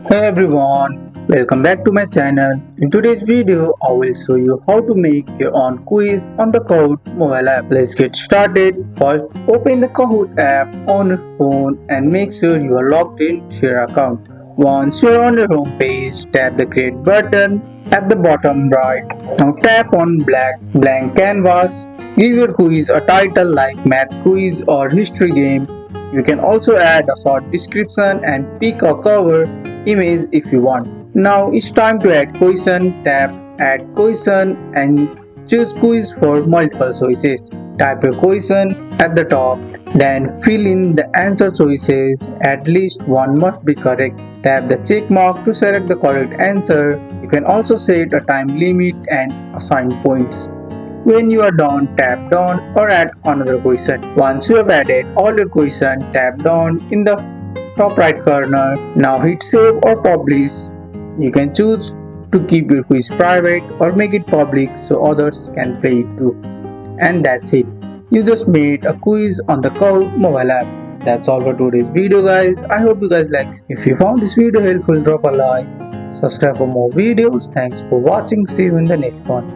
Hey everyone, welcome back to my channel. In today's video, I will show you how to make your own quiz on the Kahoot mobile app. Let's get started. First, open the Kahoot app on your phone and make sure you are logged into your account. Once you're on your home page, tap the create button at the bottom right. Now tap on blank canvas. Give your quiz a title like math quiz or history game. You can also add a short description and pick a cover image if you want. Now it's time to add question. Tap add question and choose quiz for multiple choices. Type your question at the top, then fill in the answer choices. At least one must be correct. Tap the check mark to select the correct answer. You can also set a time limit and assign points. When you are done, tap done or add another question. Once you have added all your questions, tap done in the top right corner. Now hit save or publish. You can choose to keep your quiz private or make it public so others can play it too. And that's it. You just made a quiz on the Kahoot mobile app. That's all for today's video guys. I hope you guys liked it. If you found this video helpful, drop a like. Subscribe for more videos. Thanks for watching. See you in the next one.